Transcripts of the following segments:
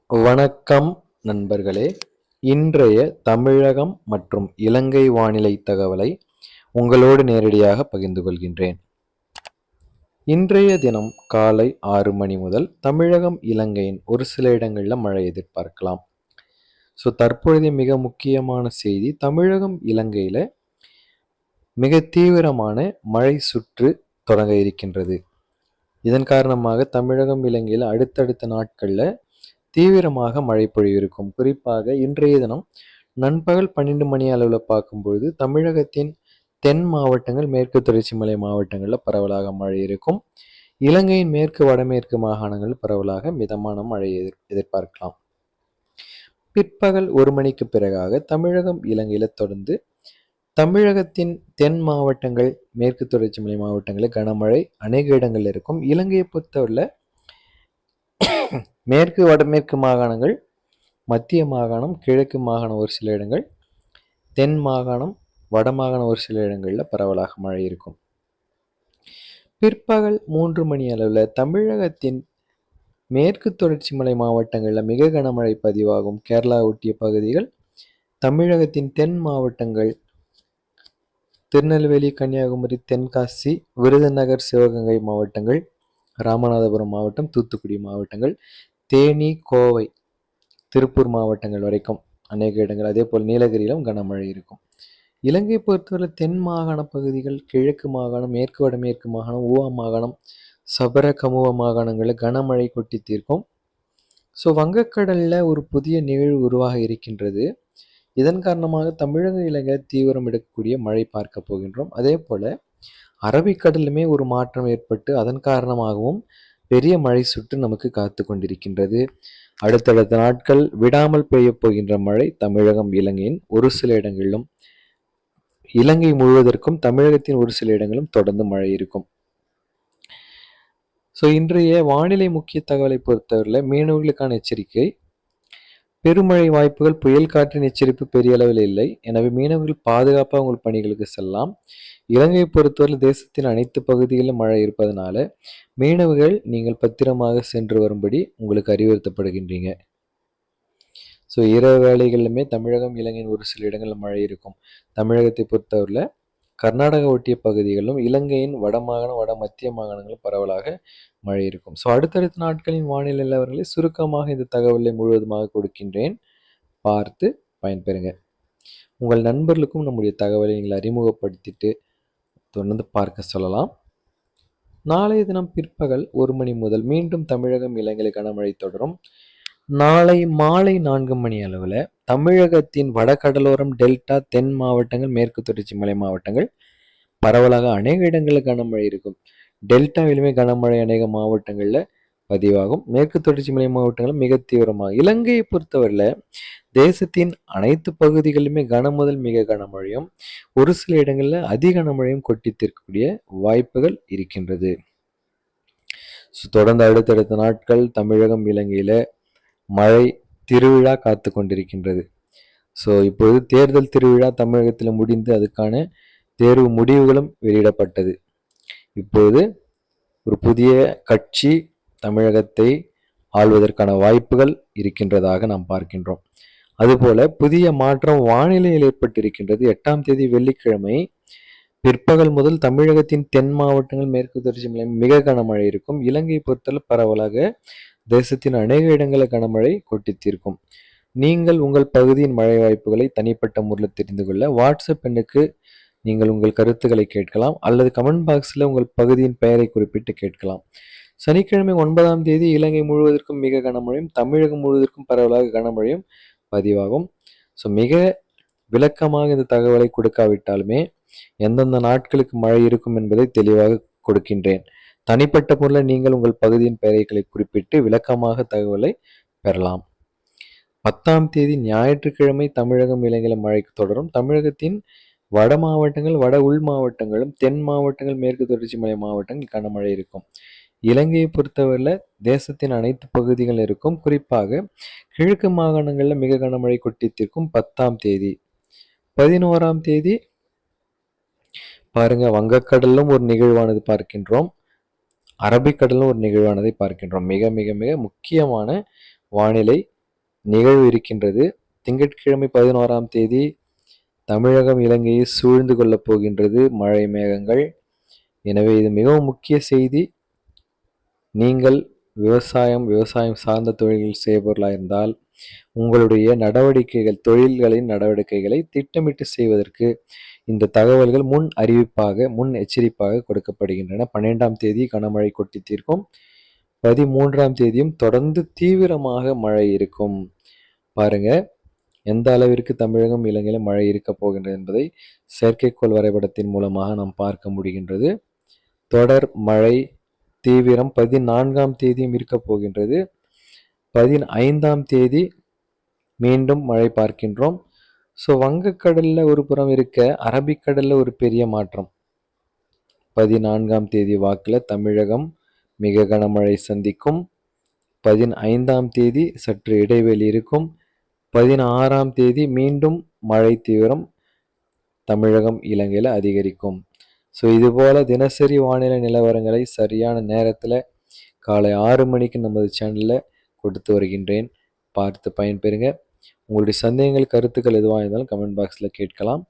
வணக்கம் நண்பர்களே. இன்றைய தமிழகம் மற்றும் இலங்கை வானிலை தகவலை உங்களோடு நேரடியாக பகிர்ந்து கொள்கின்றேன். இன்றைய தினம் காலை 6 மணி முதல் தமிழகம் இலங்கையின் ஒரு சில இடங்களில் மழை எதிர்பார்க்கலாம். தற்பொழுதைய மிக முக்கியமான செய்தி, தமிழகம் இலங்கையில் மிக தீவிரமான மழை சுற்று தொடங்க இருக்கின்றது. இதன் காரணமாக தமிழகம் இலங்கையில் அடுத்தடுத்த நாட்களில் தீவிரமாக மழை பொழிவு இருக்கும். குறிப்பாக இன்றைய தினம் நண்பகல் 12 மணி அளவில் பார்க்கும்பொழுது தமிழகத்தின் தென் மாவட்டங்கள், மேற்கு தொடர்ச்சி மலை மாவட்டங்களில் பரவலாக மழை இருக்கும். இலங்கையின் மேற்கு வடமேற்கு மாகாணங்களில் பரவலாக மிதமான மழை எதிர்பார்க்கலாம். பிற்பகல் 1 மணிக்கு பிறகாக தமிழகம் இலங்கையில் தொடர்ந்து தமிழகத்தின் தென் மாவட்டங்கள், மேற்கு தொடர்ச்சி மலை மாவட்டங்களில் கனமழை அநேக இடங்கள் இருக்கும். இலங்கையை பொறுத்தவரை மேற்கு வடமேற்கு மாகாணங்கள், மத்திய மாகாணம், கிழக்கு மாகாணம் ஒரு சில இடங்கள், தென் மாகாணம், வட மாகாணம் ஒரு சில இடங்களில் பரவலாக மழை இருக்கும். பிற்பகல் 3 மணி அளவில் தமிழகத்தின் மேற்கு தொடர்ச்சி மலை மாவட்டங்களில் மிக கனமழை பதிவாகும். கேரளா ஒட்டிய பகுதிகள், தமிழகத்தின் தென் மாவட்டங்கள், திருநெல்வேலி, கன்னியாகுமரி, தென்காசி, விருதுநகர், சிவகங்கை மாவட்டங்கள், ராமநாதபுரம் மாவட்டம், தூத்துக்குடி மாவட்டங்கள், தேனி, கோவை, திருப்பூர் மாவட்டங்கள் வரைக்கும் அநேக இடங்கள், அதே போல் நீலகிரியிலும் கனமழை இருக்கும். இலங்கை பொறுத்தவரை தென் மாகாண பகுதிகள், கிழக்கு மாகாணம், மேற்கு வடமேற்கு மாகாணம், ஊவா மாகாணம், சபர கமுவ மாகாணங்களில் கனமழை கொட்டி தீர்க்கும். வங்கக்கடலில் ஒரு புதிய நிகழ்வு உருவாக இருக்கின்றது. இதன் காரணமாக தமிழக இலங்கை தீவிரம் எடுக்கக்கூடிய மழை பார்க்க போகின்றோம். அதே போல் அரபிக்கடலுமே ஒரு மாற்றம் ஏற்பட்டு அதன் காரணமாகவும் பெரிய மழை சுற்று நமக்கு காத்து கொண்டிருக்கின்றது. அடுத்தடுத்த நாட்கள் விடாமல் பெய்ய போகின்ற மழை தமிழகம் இலங்கையின் ஒரு சில இடங்களிலும், இலங்கை முழுவதற்கும் தமிழகத்தின் ஒரு சில இடங்களும் தொடர்ந்து மழை இருக்கும். இன்றைய வானிலை முக்கிய தகவலை பொறுத்தவரையில் மீனவர்களுக்கான எச்சரிக்கை, பெருமழை வாய்ப்புகள், புயல் காற்றின் எச்சரிப்பு பெரிய அளவில் இல்லை. எனவே மீனவர்கள் பாதுகாப்பாக உங்கள் பணிகளுக்கு செல்லலாம். இலங்கையை பொறுத்தவரை தேசத்தின் அனைத்து பகுதிகளிலும் மழை இருப்பதனால மீனவர்கள் நீங்கள் பத்திரமாக சென்று வரும்படி உங்களுக்கு அறிவுறுத்தப்படுகின்றீங்க. இரவு வேளைகளிலுமே தமிழகம், இலங்கையின் ஒரு சில இடங்களில் மழை இருக்கும். தமிழகத்தை பொறுத்தவரையில் கர்நாடகா ஒட்டிய பகுதிகளிலும், இலங்கையின் வட மாகாணம், வட மத்திய மாகாணங்களும் பரவலாக மழை இருக்கும். அடுத்தடுத்த நாட்களின் வானிலை நிலவரங்களை சுருக்கமாக இந்த தகவலை முழுவதுமாக கொடுக்கின்றேன், பார்த்து பயன்பெறுங்க. உங்கள் நண்பர்களுக்கும் நம்முடைய தகவலை நீங்கள் அறிமுகப்படுத்திட்டு தொடர்ந்து பார்க்க சொல்லலாம். நாளைய தினம் பிற்பகல் 1 மணி முதல் மீண்டும் தமிழகம், இலங்கையில் கனமழை தொடரும். நாளை மாலை 4 மணி அளவில் தமிழகத்தின் வடகடலோரம், டெல்டா, தென் மாவட்டங்கள், மேற்கு தொடர்ச்சி மலை மாவட்டங்கள் பரவலாக அநேக இடங்களில் கனமழை இருக்கும். டெல்டாவிலுமே கனமழை அநேக மாவட்டங்களில் பதிவாகும். மேற்கு தொடர்ச்சி மலை மாவட்டங்களும் மிக தீவிரமாக. இலங்கையை பொறுத்தவரையில் தேசத்தின் அனைத்து பகுதிகளிலுமே கன முதல் மிக கனமழையும், ஒரு சில இடங்களில் அதி கனமழையும் கொட்டி தீர்க்கக்கூடிய வாய்ப்புகள் இருக்கின்றது. தொடர்ந்து அடுத்தடுத்த நாட்கள் தமிழகம், இலங்கையில மழை திருவிழா காத்து கொண்டிருக்கின்றது. இப்போது தேர்தல் திருவிழா தமிழகத்தில் முடிந்து அதுக்கான தேர்வு முடிவுகளும் வெளியிடப்பட்டது. இப்போது ஒரு புதிய கட்சி தமிழகத்தை ஆள்வதற்கான வாய்ப்புகள் இருக்கின்றதாக நாம் பார்க்கின்றோம். அதுபோல புதிய மாற்றம் வானிலையில் ஏற்பட்டிருக்கின்றது. 8ஆம் தேதி வெள்ளிக்கிழமை பிற்பகல் முதல் தமிழகத்தின் தென் மாவட்டங்கள், மேற்கு தொடர்ச்சி மலை மிக கனமழை இருக்கும். இலங்கை பொறுத்தவரை பரவலாக தேசத்தின் அநேக இடங்களில் கனமழை கொட்டி தீர்க்கும். நீங்கள் உங்கள் பகுதியின் மழை வாய்ப்புகளை தனிப்பட்ட முறையில் தெரிந்து கொள்ள வாட்ஸ்அப் எண்ணுக்கு நீங்கள் உங்கள் கருத்துக்களை கேட்கலாம், அல்லது கமெண்ட் பாக்ஸில் உங்கள் பகுதியின் பெயரை குறிப்பிட்டு கேட்கலாம். சனிக்கிழமை 9ஆம் தேதி இலங்கை முழுவதற்கும் மிக கனமழையும், தமிழகம் முழுவதற்கும் பரவலாக கனமழையும் பதிவாகும். மிக விளக்கமாக இந்த தகவலை கொடுக்காவிட்டாலுமே எந்தெந்த நாட்களுக்கு மழை இருக்கும் என்பதை தெளிவாக கொடுக்கின்றேன். தனிப்பட்ட முறையில் நீங்கள் உங்கள் பகுதியின் பெயர்களை குறிப்பிட்டு விளக்கமாக தகவலை பெறலாம். 10ஆம் தேதி ஞாயிற்றுக்கிழமை தமிழகம், இலங்கையில் மழை தொடரும். தமிழகத்தின் வட மாவட்டங்கள், வட உள் மாவட்டங்களும், தென் மாவட்டங்கள், மேற்கு தொடர்ச்சி மலை மாவட்டங்கள் கனமழை இருக்கும். இலங்கையை பொறுத்தவரையில் தேசத்தின் அனைத்து பகுதிகள் இருக்கும். குறிப்பாக கிழக்கு மாகாணங்களில் மிக கனமழை கொட்டி தீர்க்கும். 10ஆம் தேதி. 11ஆம் தேதி பாருங்க, வங்கக்கடலும் ஒரு நிகழ்வானது பார்க்கின்றோம், அரபிக்கடலும் ஒரு நிகழ்வானதை பார்க்கின்றோம். மிக மிக மிக முக்கியமான வானிலை நிகழ்வு இருக்கின்றது. திங்கட்கிழமை 11ஆம் தேதி தமிழகம் இலங்கையை சூழ்ந்து கொள்ளப் போகின்றது மழை மேகங்கள். எனவே இது மிகவும் முக்கிய செய்தி. நீங்கள் விவசாயம் சார்ந்த தொழில்கள் செய்பவர்களாக இருந்தால் உங்களுடைய நடவடிக்கைகள், தொழில்களின் நடவடிக்கைகளை திட்டமிட்டு செய்வதற்கு இந்த தகவல்கள் முன் அறிவிப்பாக, முன் எச்சரிப்பாக கொடுக்கப்படுகின்றன. 12ஆம் தேதி கனமழை கொட்டி தீர்க்கும். 13ஆம் தேதியும் தொடர்ந்து தீவிரமாக மழை இருக்கும். பாருங்க எந்த அளவிற்கு தமிழகம் இலங்கையில மழை இருக்க போகின்றது என்பதை செயற்கைக்கோள் வரைபடத்தின் மூலமாக நாம் பார்க்க முடிகின்றது. தொடர் மழை தீவிரம் 14ஆம் தேதியும் இருக்க போகின்றது. 15ஆம் தேதி மீண்டும் மழை பார்க்கின்றோம். ஸோ வங்கக்கடல்ல ஒரு புறம் இருக்க, அரபிக்கடல்ல ஒரு பெரிய மாற்றம். 14ஆம் தேதி வாக்கில் தமிழகம் மிக கனமழை சந்திக்கும். 15ஆம் தேதி சற்று இடைவெளி இருக்கும். 16ஆம் தேதி மீண்டும் மழை தீவிரம் தமிழகம் இலங்கையில் அதிகரிக்கும். ஸோ இதுபோல் தினசரி வானிலை நிலவரங்களை சரியான நேரத்தில் காலை 6 மணிக்கு நமது சேனலில் கொடுத்து வருகின்றேன். பார்த்து பயன்பெறுங்க. உங்களுடைய சந்தேகங்கள், கருத்துக்கள் எதுவாக இருந்தாலும் கமெண்ட் பாக்ஸில் கேட்கலாம்.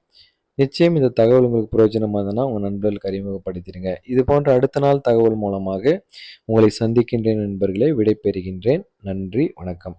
நிச்சயம் இந்த தகவல் உங்களுக்கு பிரயோஜனமாக இருந்ததுன்னா உங்கள் நண்பர்களுக்கு அறிமுகப்படுத்திடுங்க. இது போன்ற அடுத்த நாள் தகவல் மூலமாக உங்களை சந்திக்கின்றேன் நண்பர்களே. விடைபெறுகின்றேன். நன்றி, வணக்கம்.